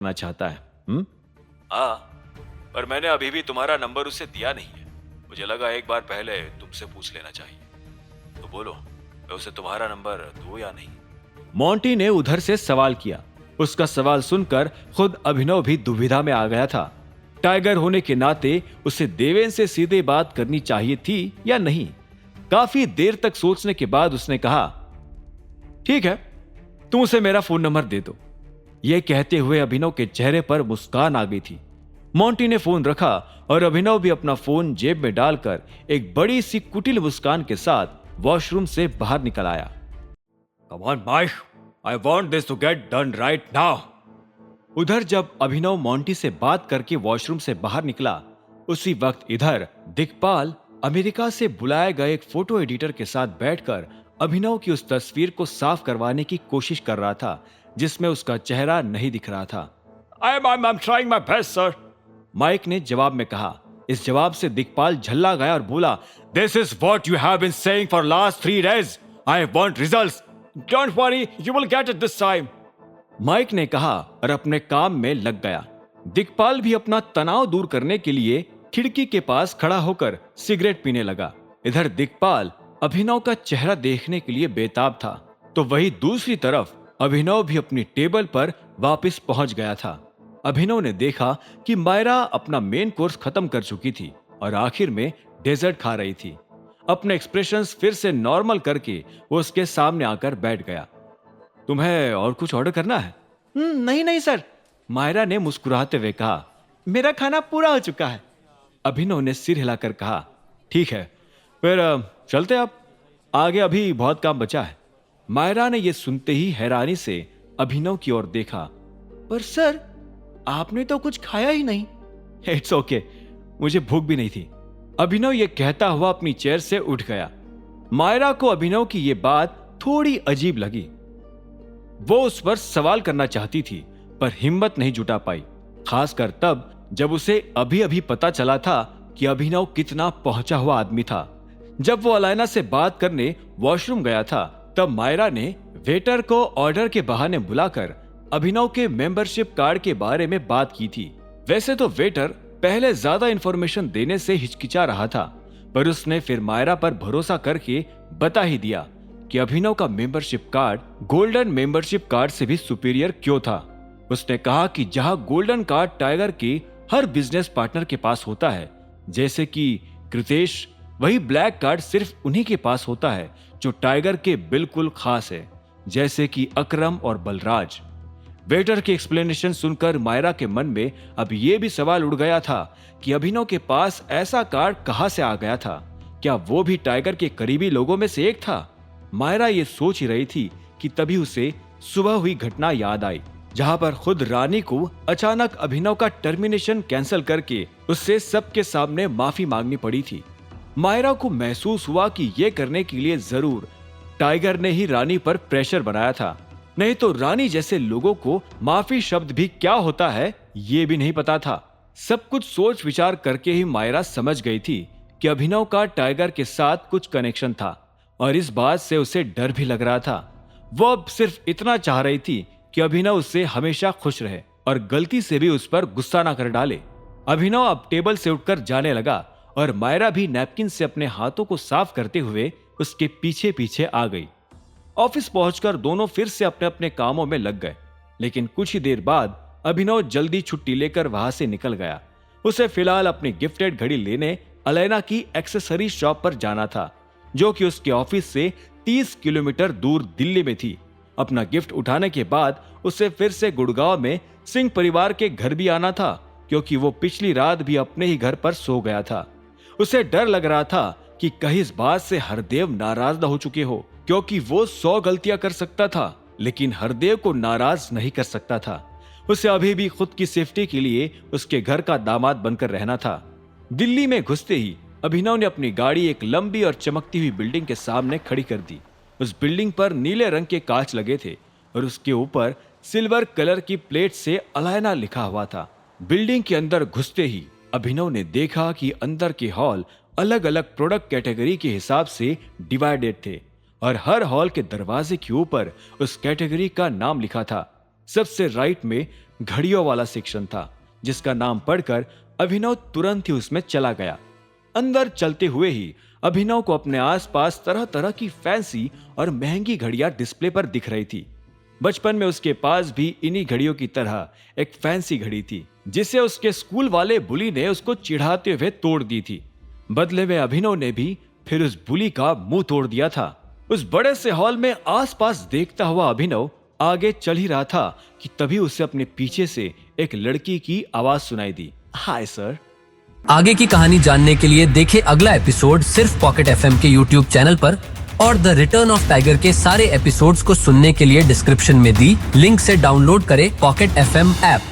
करना चाहता है। हम्म। हाँ, पर मैंने अभी भी तुम्हारा नंबर उसे दिया नहीं है। मुझे लगा एक बार पहले तुमसे पूछ लेना चाहिए। तो बोलो, मैं उसे तुम्हारा नंबर दूं या नहीं? मोंटी ने उधर से सवाल किया। उसका सवाल सुनकर खुद अभिनव भी दुविधा में आ गया था। टाइगर होने के नाते उसे देवेन से सीधे बात करनी चाहिए थी या नहीं। काफी देर तक सोचने के बाद उसने कहा, ठीक है, तुम उसे मेरा फोन नंबर दे दो। यह कहते हुए अभिनव के चेहरे पर मुस्कान आ गई थी। मोंटी ने फोन रखा और अभिनव भी अपना फोन जेब में डालकर एक बड़ी सी कुटिल मुस्कान के साथ वॉशरूम से बाहर निकल आया। Come on Mike, I want this to get done right now. उधर जब अभिनव मोंटी से बात करके वॉशरूम से बाहर निकला, उसी वक्त इधर दिक्पाल अमेरिका से बुलाए गए एक फोटो एडिटर के साथ बैठकर अभिनव की उस तस्वीर को साफ करवाने की कोशिश कर रहा था जिसमें उसका चेहरा नहीं दिख रहा था। I'm trying my best, sir. Mike ने जवाब में कहा। इस जवाब से दिक्पाल झल्ला गया और बोला, This is what you have been saying for last 3 days. I want results. Don't worry, you will get it this time. Mike ने कहा और अपने काम में लग गया। दिक्पाल भी अपना तनाव दूर करने के लिए खिड़की के पास खड़ा होकर सिगरेट पीने लगा। इधर दिक्पाल अभिनव का चेहरा देखने के लिए बेताब था, तो वही दूसरी तरफ अभिनव भी अपनी टेबल पर वापस पहुंच गया था। अभिनव ने देखा कि मायरा अपना मेन कोर्स खत्म कर चुकी थी और आखिर में डेजर्ट खा रही थी। अपने एक्सप्रेशंस फिर से नॉर्मल करके वो उसके सामने आकर बैठ गया। तुम्हें और कुछ ऑर्डर करना है? नहीं नहीं सर, मायरा ने मुस्कुराते हुए कहा, मेरा खाना पूरा हो चुका है। अभिनव ने सिर हिलाकर कहा, ठीक है, फिर चलते आप, आगे अभी बहुत काम बचा है। मायरा ने यह सुनते ही हैरानी से अभिनव की ओर देखा, पर सर आपने तो कुछ खाया ही नहीं। इट्स ओके, मुझे भूख भी नहीं थी। अभिनव यह कहता हुआ अपनी चेयर से उठ गया। मायरा को अभिनव की यह बात थोड़ी अजीब लगी। वो उस पर सवाल करना चाहती थी पर हिम्मत नहीं जुटा पाई, खासकर तब जब उसे अभी अभी पता चला था कि अभिनव कितना पहुंचा हुआ आदमी था। जब वो अलायना से बात करने वॉशरूम गया था तब मायरा ने वेटर को ऑर्डर के बहाने बुलाकर अभिनव के मेंबरशिप कार्ड के बारे में बात की थी। वैसे तो वेटर पहले ज्यादा इंफॉर्मेशन देने से हिचकिचा रहा था, पर उसने फिर मायरा पर भरोसा करके बता ही दिया कि अभिनव का membership card golden membership card से भी सुपीरियर क्यों था। उसने कहा कि जहां गोल्डन कार्ड टाइगर के हर बिजनेस पार्टनर के पास होता है, जैसे कि कृतेश, वही ब्लैक कार्ड सिर्फ उन्हीं के पास होता है जो टाइगर के बिल्कुल खास है, जैसे कि अकरम और बलराज। वेटर की एक्सप्लेनेशन सुनकर मायरा के मन में अब यह भी सवाल उड़ गया था कि अभिनव के पास ऐसा कार्ड कहां से आ गया था। क्या वो भी टाइगर के करीबी लोगों में से एक था? मायरा ये सोच ही रही थी कि तभी उसे सुबह हुई घटना याद आई, जहां पर खुद रानी को अचानक अभिनव का टर्मिनेशन कैंसिल करके उससे सबके सामने माफी मांगनी पड़ी थी। मायरा को महसूस हुआ कि ये करने के लिए जरूर टाइगर ने ही रानी पर प्रेशर बनाया था, नहीं तो रानी जैसे लोगों को माफी शब्द भी क्या होता है ये भी नहीं पता था। सब कुछ सोच विचार करके ही मायरा समझ गई थी कि अभिनव का टाइगर के साथ कुछ कनेक्शन था और इस बात से उसे डर भी लग रहा था। वो अब सिर्फ इतना चाह रही थी कि अभिनव उससे हमेशा खुश रहे और गलती से भी उस पर गुस्सा ना कर डाले। अभिनव अब टेबल से उठकर जाने लगा और मायरा भी नैपकिन से अपने हाथों को साफ करते हुए उसके पीछे पीछे आ गई। ऑफिस पहुंचकर दोनों फिर से अपने अपने कामों में लग गए, लेकिन कुछ ही देर बाद अभिनव जल्दी छुट्टी लेकर वहां से निकल गया। उसे फिलहाल अपनी गिफ्टेड घड़ी लेने अलायना की एक्सेसरी शॉप पर जाना था, जो कि उसके ऑफिस से 30 किलोमीटर दूर दिल्ली में थी। अपना गिफ्ट उठाने के बाद उसे फिर से गुड़गांव में सिंह परिवार के घर भी आना था, क्योंकि वो पिछली रात भी अपने ही घर पर सो गया था। उसे डर लग रहा था कि कहीं इस बात से हरदेव नाराज न हो चुके हो, क्योंकि वो 100 गलतियां कर सकता था लेकिन हरदेव को नाराज नहीं कर सकता था। उसे अभी भी खुद की सेफ्टी के लिए उसके घर का दामाद बनकर रहना था। दिल्ली में घुसते ही अभिनव ने अपनी गाड़ी एक लंबी और चमकती हुई बिल्डिंग के सामने खड़ी कर दी। उस बिल्डिंग पर नीले रंग के कांच लगे थे और उसके ऊपर सिल्वर कलर की प्लेट से अलायना लिखा हुआ था। बिल्डिंग के अंदर घुसते ही अभिनव ने देखा कि अंदर के हॉल अलग अलग प्रोडक्ट कैटेगरी के हिसाब से डिवाइडेड थे और हर हॉल के दरवाजे के ऊपर उस कैटेगरी का नाम लिखा था। सबसे राइट में घड़ियों वाला सेक्शन था, जिसका नाम पढ़कर अभिनव तुरंत ही उसमें चला गया। अंदर चलते हुए ही अभिनव को अपने आसपास तरह तरह की फैंसी और महंगी घड़ियां डिस्प्ले पर दिख रही थी। बचपन में उसके पास भी इन्हीं घड़ियों की तरह एक फैंसी घड़ी थी, जिसे उसके स्कूल वाले बुली ने उसको चिढ़ाते हुए तोड़ दी थी। बदले में अभिनव ने भी फिर उस बुली का मुंह तोड़ दिया था। उस बड़े से हॉल में आसपास देखता हुआ अभिनव आगे चल ही रहा था कि तभी उसे अपने पीछे से एक लड़की की आवाज सुनाई दी। Hi sir. आगे की कहानी जानने के लिए देखें अगला एपिसोड सिर्फ पॉकेट एफएम के यूट्यूब चैनल पर, और द रिटर्न ऑफ टाइगर के सारे एपिसोड्स को सुनने के लिए डिस्क्रिप्शन में दी लिंक से डाउनलोड करें पॉकेट एफएम ऐप।